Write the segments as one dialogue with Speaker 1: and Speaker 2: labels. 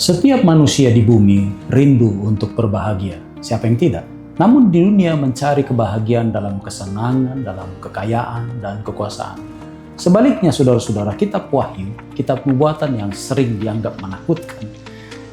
Speaker 1: Setiap manusia di bumi rindu untuk berbahagia. Siapa yang tidak? Namun di dunia mencari kebahagiaan dalam kesenangan, dalam kekayaan, dan kekuasaan. Sebaliknya saudara-saudara, kitab Wahyu, kitab nubuatan yang sering dianggap menakutkan,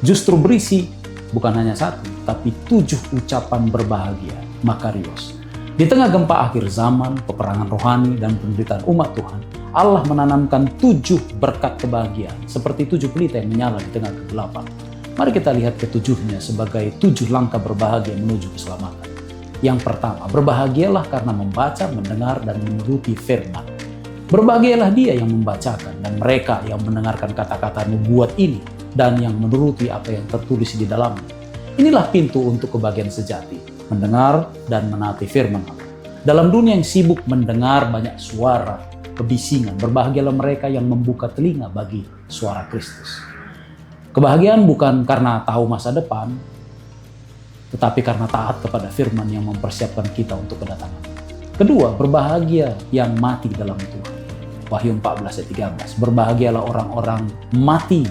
Speaker 1: justru berisi bukan hanya satu, tapi 7 ucapan berbahagia, makarios. Di tengah gempa akhir zaman, peperangan rohani, dan penderitaan umat Tuhan, Allah menanamkan 7 berkat kebahagiaan, seperti 7 pelita yang menyala di tengah kegelapan. Mari kita lihat ketujuhnya sebagai 7 langkah berbahagia menuju keselamatan. Yang pertama, berbahagialah karena membaca, mendengar, dan menuruti firman. Berbahagialah dia yang membacakan dan mereka yang mendengarkan kata-kata nubuat ini dan yang menuruti apa yang tertulis di dalamnya. Inilah pintu untuk kebahagiaan sejati, mendengar dan menaati firman Allah. Dalam dunia yang sibuk mendengar banyak suara kebisingan, berbahagialah mereka yang membuka telinga bagi suara Kristus. Kebahagiaan bukan karena tahu masa depan, tetapi karena taat kepada firman yang mempersiapkan kita untuk kedatangan. Kedua, berbahagia yang mati dalam Tuhan. Wahyu 14 ayat 13. Berbahagialah orang-orang mati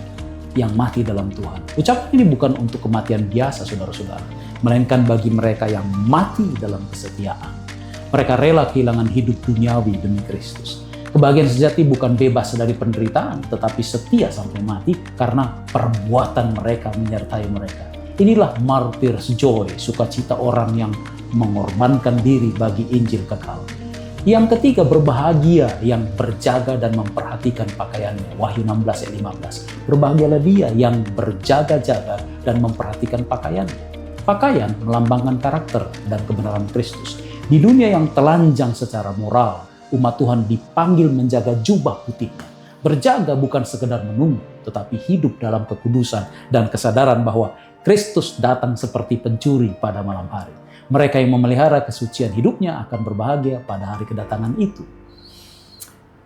Speaker 1: yang mati dalam Tuhan. Ucapan ini bukan untuk kematian biasa, saudara-saudara, melainkan bagi mereka yang mati dalam kesetiaan. Mereka rela kehilangan hidup duniawi demi Kristus. Kebahagiaan sejati bukan bebas dari penderitaan, tetapi setia sampai mati karena perbuatan mereka menyertai mereka. Inilah martyrs joy, sukacita orang yang mengorbankan diri bagi Injil kekal. Yang ketiga, berbahagia yang berjaga dan memperhatikan pakaiannya. Wahyu 16 ayat 15. Berbahagialah dia yang berjaga-jaga dan memperhatikan pakaiannya. Pakaian melambangkan karakter dan kebenaran Kristus. Di dunia yang telanjang secara moral, umat Tuhan dipanggil menjaga jubah putihnya. Berjaga bukan sekedar menunggu, tetapi hidup dalam kekudusan dan kesadaran bahwa Kristus datang seperti pencuri pada malam hari. Mereka yang memelihara kesucian hidupnya akan berbahagia pada hari kedatangan itu.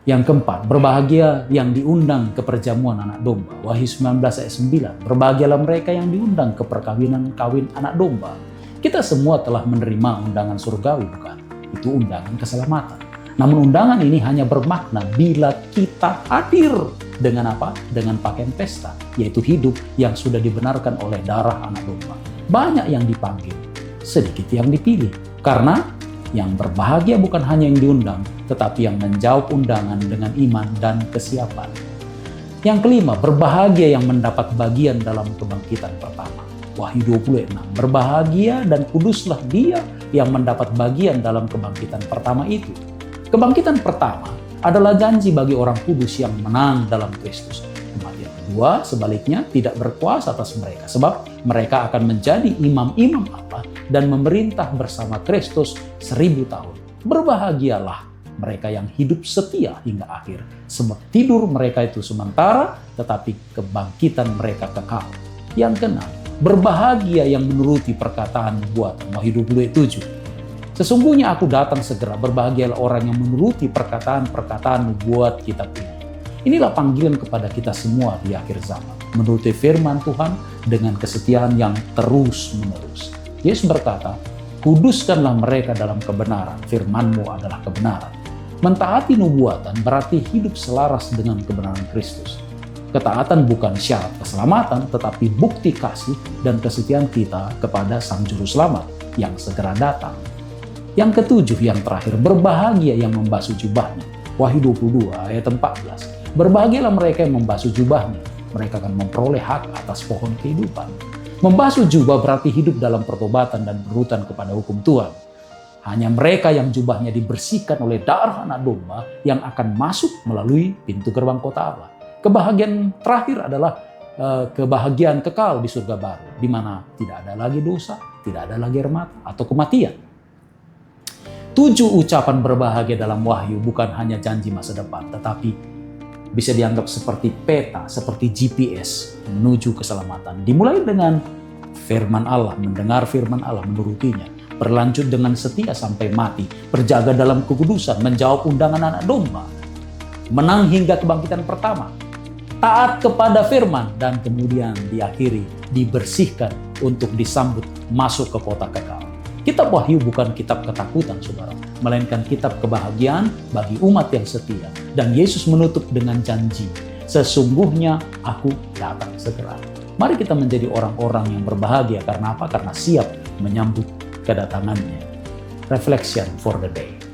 Speaker 1: Yang keempat, berbahagia yang diundang ke perjamuan anak domba. Wahyu 19 ayat 9. Berbahagialah mereka yang diundang ke perkawinan kawin anak domba. Kita semua telah menerima undangan surgawi, bukan? Itu undangan keselamatan. Namun undangan ini hanya bermakna bila kita hadir dengan apa? Dengan pakaian pesta, yaitu hidup yang sudah dibenarkan oleh darah anak domba. Banyak yang dipanggil, sedikit yang dipilih. Karena yang berbahagia bukan hanya yang diundang, tetapi yang menjawab undangan dengan iman dan kesiapan. Yang kelima, berbahagia yang mendapat bagian dalam kebangkitan pertama. Wahyu 26, berbahagia dan kuduslah dia yang mendapat bagian dalam kebangkitan pertama itu. Kebangkitan pertama adalah janji bagi orang kudus yang menang dalam Kristus. Kematian kedua, sebaliknya, tidak berkuasa atas mereka, sebab mereka akan menjadi imam-imam Allah dan memerintah bersama Kristus 1000 tahun. Berbahagialah mereka yang hidup setia hingga akhir, sebab tidur mereka itu sementara, tetapi kebangkitan mereka kekal. Yang keenam, berbahagia yang menuruti perkataan nubuatan. Wahyu 27. Sesungguhnya aku datang segera, berbahagialah orang yang menuruti perkataan-perkataan nubuat kitab ini. Inilah panggilan kepada kita semua di akhir zaman, menuruti firman Tuhan dengan kesetiaan yang terus-menerus. Yesus berkata, kuduskanlah mereka dalam kebenaran, firman-Mu adalah kebenaran. Mentaati nubuatan berarti hidup selaras dengan kebenaran Kristus. Ketaatan bukan syarat keselamatan, tetapi bukti kasih dan kesetiaan kita kepada Sang Juru Selamat yang segera datang. Yang ketujuh, yang terakhir, berbahagia yang membasuh jubahnya. Wahyu 22 ayat 14. Berbahagialah mereka yang membasuh jubahnya. Mereka akan memperoleh hak atas pohon kehidupan. Membasuh jubah berarti hidup dalam pertobatan dan berurutan kepada hukum Tuhan. Hanya mereka yang jubahnya dibersihkan oleh darah anak domba yang akan masuk melalui pintu gerbang kota Allah. Kebahagiaan terakhir adalah kebahagiaan kekal di surga baru, di mana tidak ada lagi dosa, tidak ada lagi air mata atau kematian. 7 ucapan berbahagia dalam Wahyu bukan hanya janji masa depan, tetapi bisa dianggap seperti peta, seperti GPS menuju keselamatan. Dimulai dengan firman Allah, mendengar firman Allah, menurutinya. Berlanjut dengan setia sampai mati, berjaga dalam kekudusan, menjawab undangan anak domba, menang hingga kebangkitan pertama, taat kepada firman, dan kemudian diakhiri, dibersihkan untuk disambut masuk ke kota kekal. Kitab Wahyu bukan kitab ketakutan, saudara, melainkan kitab kebahagiaan bagi umat yang setia. Dan Yesus menutup dengan janji, sesungguhnya aku datang segera. Mari kita menjadi orang-orang yang berbahagia. Karena apa? Karena siap menyambut kedatangannya. Reflection for the day.